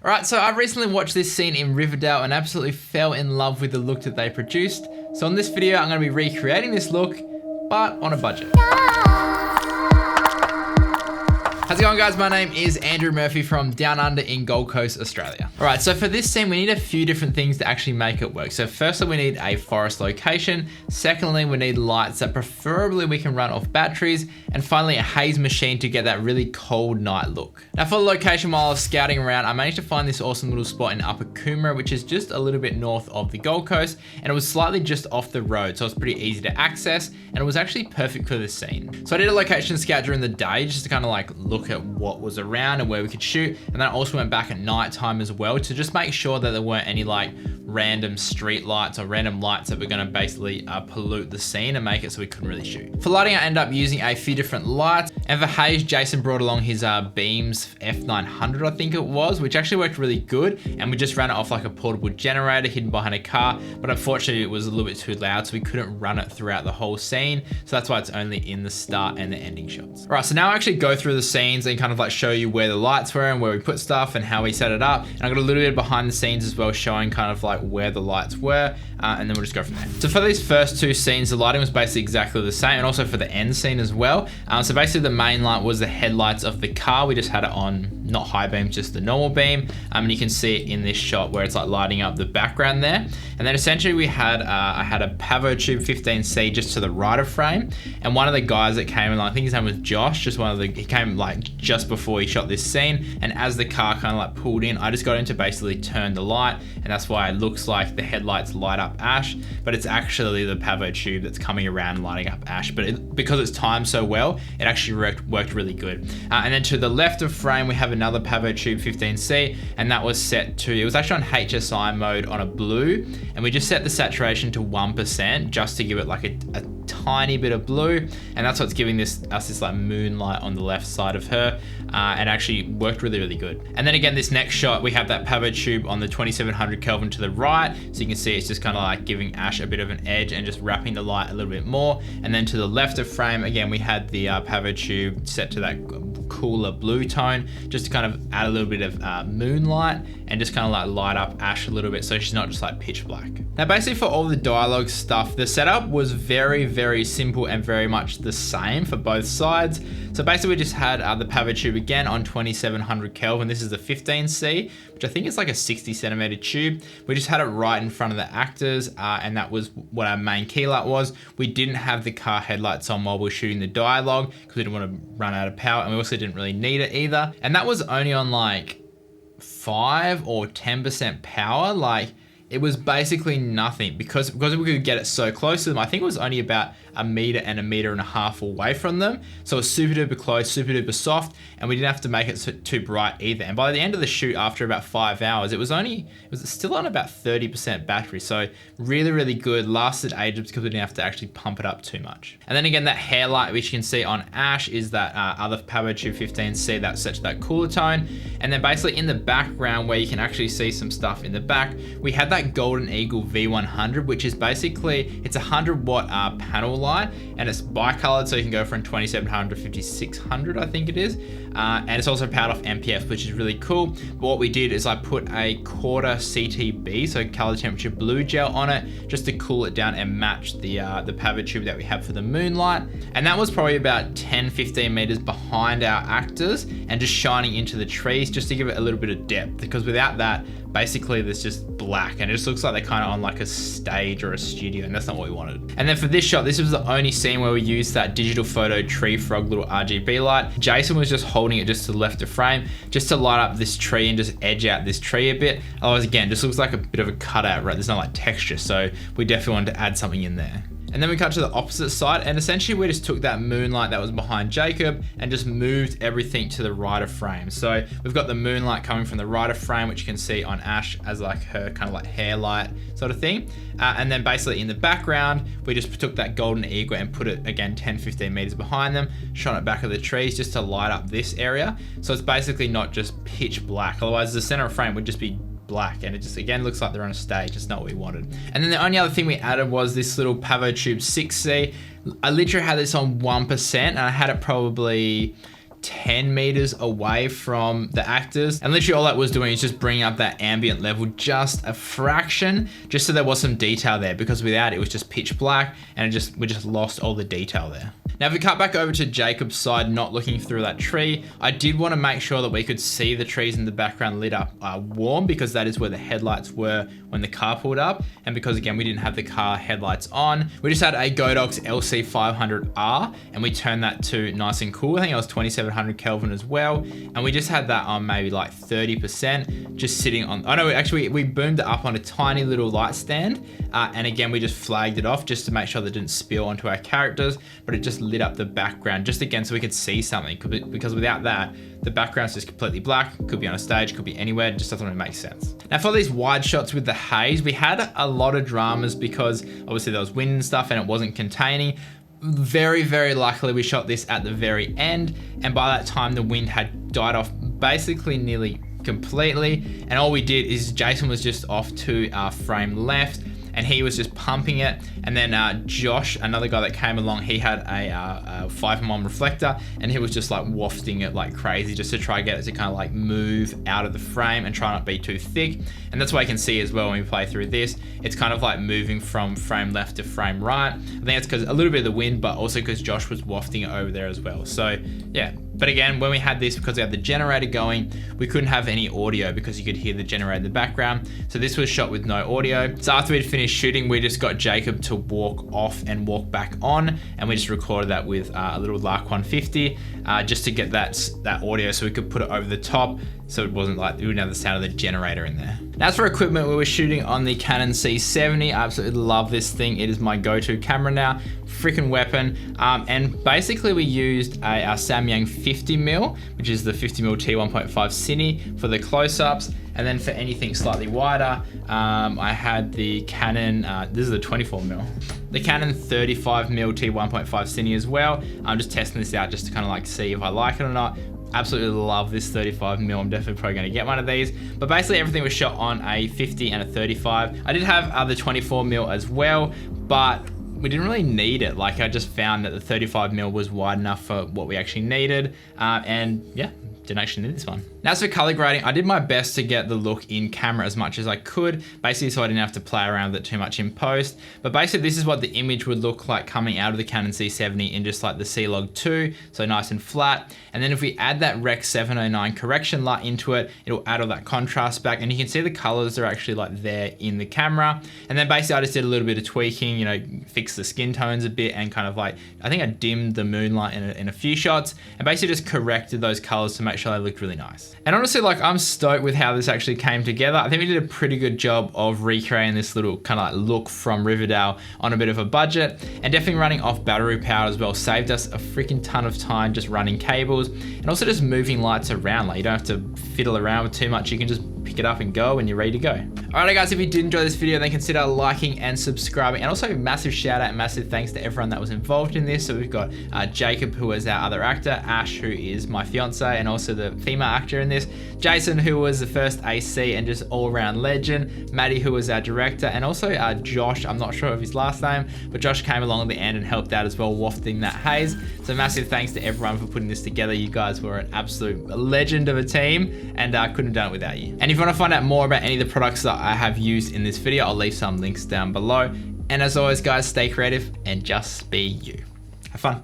Alright, so I recently watched this scene in Riverdale and absolutely fell in love with the look that they produced. So in this video, I'm going to be recreating this look, but on a budget. How's it going, guys? My name is Andrew Murphy from Down Under in Gold Coast, Australia. All right, so for this scene, we need a few different things to actually make it work. So firstly, we need a forest location. Secondly, we need lights that preferably we can run off batteries. And finally, a haze machine to get that really cold night look. Now for the location, while I was scouting around, I managed to find this awesome little spot in Upper Coomera, which is just a little bit north of the Gold Coast. And it was slightly just off the road, so it's pretty easy to access. And it was actually perfect for this scene. So I did a location scout during the day just to kind of like look at what was around and where we could shoot. And then I also went back at night time as well to just make sure that there weren't any like random street lights or random lights that were going to basically pollute the scene and make it so we couldn't really shoot. For lighting, I ended up using a few different lights. And for haze, Jason brought along his Beams F900, I think it was, which actually worked really good. And we just ran it off like a portable generator hidden behind a car. But unfortunately, it was a little bit too loud, so we couldn't run it throughout the whole scene. So that's why it's only in the start and the ending shots. All right, so now I actually go through the scenes and kind of like show you where the lights were and where we put stuff and how we set it up. And I got a little bit behind the scenes as well, showing kind of like where the lights were, and then we'll just go from there. So for these first two scenes, the lighting was basically exactly the same, and also for the end scene as well. So basically the main light was the headlights of the car. We just had it on, not high beam, just the normal beam. And you can see it in this shot where it's like lighting up the background there. And then essentially we had, I had a Pavo Tube 15C just to the right of frame. And one of the guys that came in, I think his name was Josh, he came like just before he shot this scene. And as the car kind of like pulled in, I just got him to basically turn the light. And that's why it looks like the headlights light up ash, but it's actually the Pavo Tube that's coming around lighting up ash. But because it's timed so well, it actually worked really good. And then to the left of frame, we have another Pavo Tube 15C, and that was set to, it was actually on HSI mode on a blue, and we just set the saturation to 1% just to give it like a tiny bit of blue, and that's what's giving us this like moonlight on the left side of her, and actually worked really good. And then again, this next shot, we have that Pavo Tube on the 2700 Kelvin to the right, so you can see it's just kind of like giving ash a bit of an edge and just wrapping the light a little bit more. And then to the left of frame, again, we had the Pavo Tube set to that cooler blue tone, just to kind of add a little bit of moonlight and just kind of like light up ash a little bit so she's not just like pitch black. Now basically for all the dialogue stuff, the setup was very simple and very much the same for both sides. So basically we just had the Pavo Tube again on 2700 Kelvin. This is the 15C, which I think is like a 60 centimeter tube. We just had it right in front of the actors, and that was what our main key light was. We didn't have the car headlights on while we were shooting the dialogue because we didn't want to run out of power, and we also didn't really need it either. And that was only on like 5 or 10% power. Like, it was basically nothing because we could get it so close to them. I think it was only about 1 meter and 1.5 meters away from them. So it was super duper close, super duper soft, and we didn't have to make it too bright either. And by the end of the shoot, after about 5 hours, it was still on about 30% battery. So really good, lasted ages because we didn't have to actually pump it up too much. And then again, that hair light, which you can see on ash, is that other Pavo Tube 15C that's set to that cooler tone. And then basically in the background where you can actually see some stuff in the back, we had that Golden Eagle V100, which is basically, it's a 100 watt panel light, and it's bi-colored, so you can go from 2700 to 5600, I think it is. And it's also powered off MPF, which is really cool. But what we did is I put a quarter CTB, so color temperature blue gel on it, just to cool it down and match the Pavo Tube that we have for the moonlight. And that was probably about 10-15 meters behind our actors and just shining into the trees just to give it a little bit of depth, because without that, basically there's just black and it just looks like they're kind of on like a stage or a studio, and that's not what we wanted. And then for this shot, this was the only scene where we used that digital photo tree frog little RGB light. Jason was just holding it just to the left of frame just to light up this tree and just edge out this tree a bit. Otherwise, again, just looks like a bit of a cutout, right? There's no like texture, so we definitely wanted to add something in there. And then we cut to the opposite side, and essentially we just took that moonlight that was behind Jacob and just moved everything to the right of frame. So we've got the moonlight coming from the right of frame, which you can see on Ash as like her kind of like hair light sort of thing. And then basically in the background, we just took that Golden Eagle and put it again 10-15 meters behind them, shone it back of the trees just to light up this area. So it's basically not just pitch black, otherwise the center of frame would just be black, and it just again looks like they're on a stage. It's not what we wanted. And then the only other thing we added was this little Pavo Tube 6C. I literally had this on 1%, and I had it probably 10 meters away from the actors. And literally all that was doing is just bringing up that ambient level just a fraction, just so there was some detail there, because without it was just pitch black and we just lost all the detail there. Now, if we cut back over to Jacob's side, not looking through that tree, I did want to make sure that we could see the trees in the background lit up warm, because that is where the headlights were when the car pulled up. And because again, we didn't have the car headlights on, we just had a Godox LC500R and we turned that to nice and cool. I think it was 2700 Kelvin as well. And we just had that on maybe like 30%, just sitting on, oh no, actually we boomed it up on a tiny little light stand. And again, we just flagged it off just to make sure that it didn't spill onto our characters, but it just lit up the background just again so we could see something, because without that the background's just completely black. Could be on a stage, could be anywhere, it just doesn't really make sense. Now for these wide shots with the haze, we had a lot of dramas because obviously there was wind and stuff and it wasn't containing. Very, very luckily we shot this at the very end, and by that time the wind had died off basically nearly completely, and all we did is Jason was just off to our frame left and he was just pumping it. And then Josh, another guy that came along, he had a 5mm reflector and he was just like wafting it like crazy just to try to get it to kind of like move out of the frame and try not be too thick. And that's what I can see as well when we play through this. It's kind of like moving from frame left to frame right. I think it's because a little bit of the wind, but also because Josh was wafting it over there as well. So yeah. But again, when we had this, because we had the generator going, we couldn't have any audio because you could hear the generator in the background. So this was shot with no audio. So after we'd finished shooting, we just got Jacob to walk off and walk back on. And we just recorded that with a little Lark 150 just to get that audio so we could put it over the top. So it wasn't like, we wouldn't have the sound of the generator in there. Now, as for equipment, we were shooting on the Canon C70. I absolutely love this thing. It is my go-to camera now. Freaking weapon. And basically we used a Samyang 50mm, which is the 50mm T1.5 Cine for the close-ups. And then for anything slightly wider, I had the Canon, this is the 24mm. The Canon 35mm T1.5 Cine as well. I'm just testing this out just to kind of like see if I like it or not. Absolutely love this 35mm. I'm definitely probably going to get one of these. But basically everything was shot on a 50 and a 35. I did have other 24mm as well, but we didn't really need it. Like, I just found that the 35mm was wide enough for what we actually needed. And yeah, didn't actually need this one. Now, as for color grading, I did my best to get the look in camera as much as I could, basically so I didn't have to play around with it too much in post. But basically this is what the image would look like coming out of the Canon C70 in just like the C-Log 2, so nice and flat. And then if we add that Rec 709 correction light into it, it'll add all that contrast back, and you can see the colors are actually like there in the camera. And then basically I just did a little bit of tweaking, you know, fix the skin tones a bit, and kind of like, I think I dimmed the moonlight in a few shots, and basically just corrected those colors to make sure they looked really nice. And honestly, like, I'm stoked with how this actually came together. I think we did a pretty good job of recreating this little kind of like look from Riverdale on a bit of a budget, and definitely running off battery power as well saved us a freaking ton of time just running cables, and also just moving lights around. Like, you don't have to fiddle around with too much. You can just pick it up and go, and you're ready to go. Alright guys, if you did enjoy this video, then consider liking and subscribing, and also massive shout out and massive thanks to everyone that was involved in this. So we've got Jacob, who was our other actor, Ash, who is my fiance and also the female actor in this, Jason, who was the first AC and just all-around legend, Maddie, who was our director, and also Josh, I'm not sure of his last name, but Josh came along at the end and helped out as well, wafting that haze. So massive thanks to everyone for putting this together. You guys were an absolute legend of a team, and I couldn't have done it without you. And if you want to find out more about any of the products that I have used in this video, I'll leave some links down below. And as always guys, stay creative and just be you. Have fun.